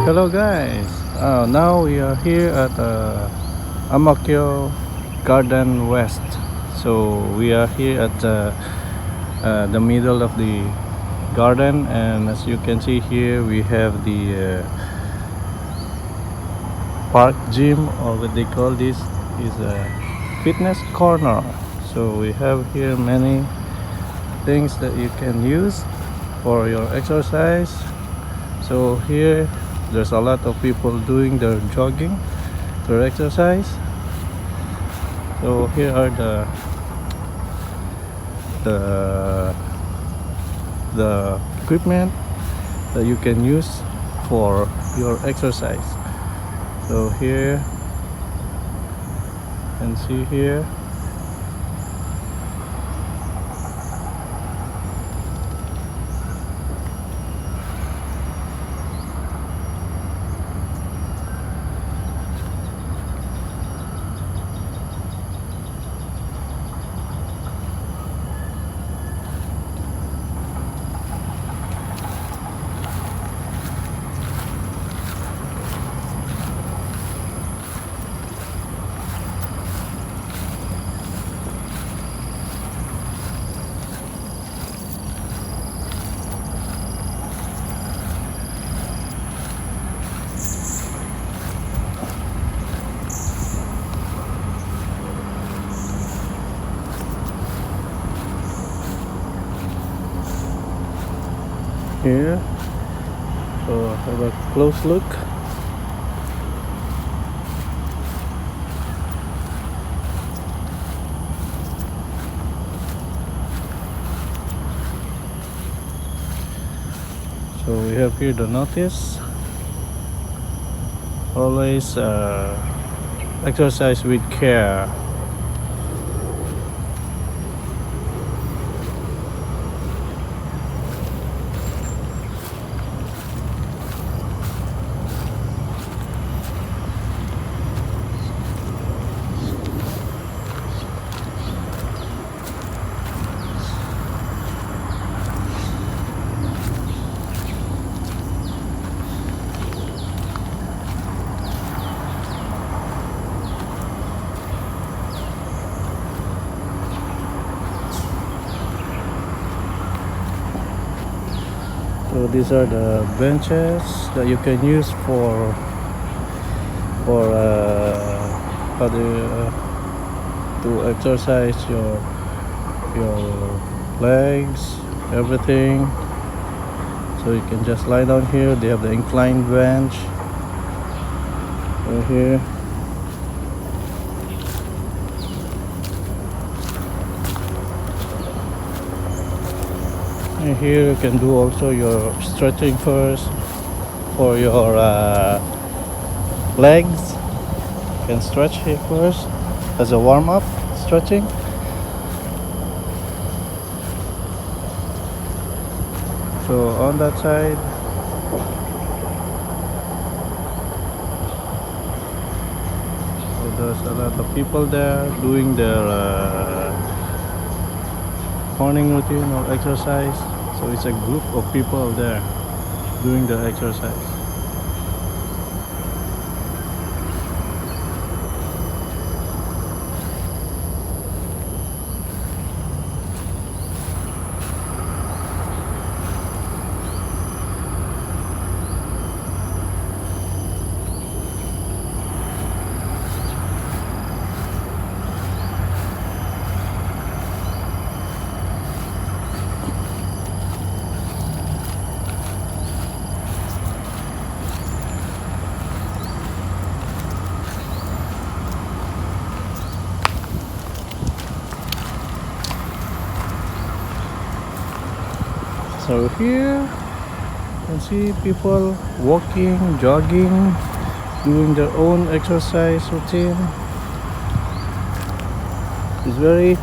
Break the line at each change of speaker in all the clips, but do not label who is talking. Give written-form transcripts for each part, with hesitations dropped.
Hello guys. Now we are here at Amakyo Garden West. So we are here at the middle of the garden, and as you can see here, we have the park gym, or what they call this is a fitness corner. So we have here many things that you can use for your exercise. So here there's a lot of people doing their jogging, their exercise. So here are the the equipment that you can use for your exercise. So here you can see here. Here, so have a close look. So we have here the notice. Always exercise with care. So these are the benches that you can use for how to exercise your legs, everything. So you can just lie down here. They have the inclined bench right here. And here you can do also your stretching first for your legs. You can stretch here first as a warm-up stretching. So on that side, so there's a lot of people there doing their morning routine or exercise. So it's a group of people there doing the exercise. So here you can see people walking, jogging, doing their own exercise routine. It's very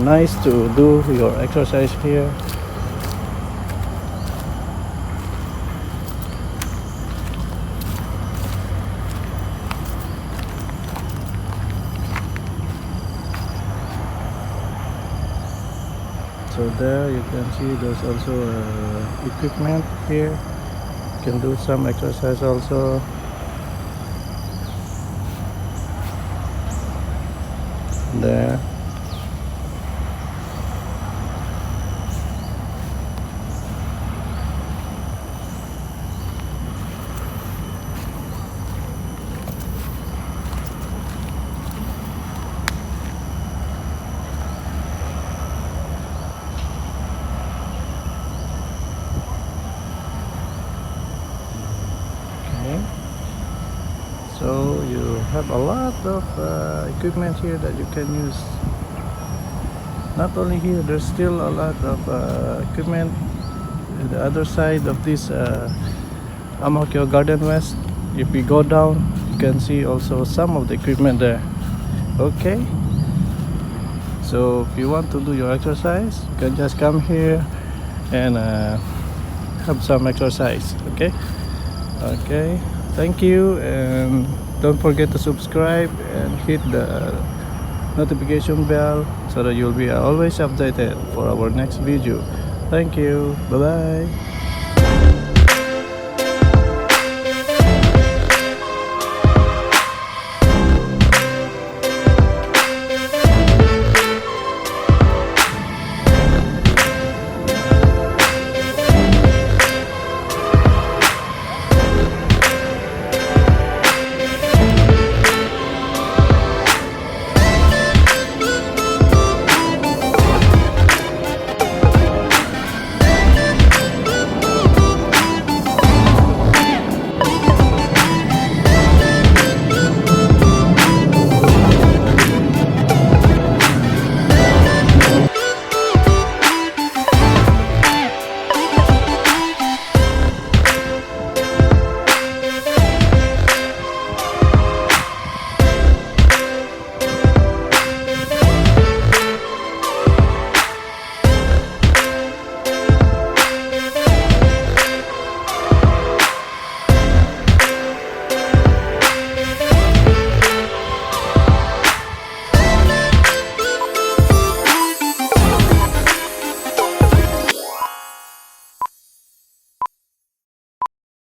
nice to do your exercise here. So there you can see there's also equipment here You can do some exercise also. There. Okay. So you have a lot of equipment here that you can use. Not only here, there's still a lot of equipment at the other side of this Ang Mo Kio Garden West. If we go down, you can see also some of the equipment there. Okay, so if you want to do your exercise, you can just come here and have some exercise. Okay, thank you, and don't forget to subscribe and hit the notification bell so that you'll be always updated for our next video. Thank you. Bye bye.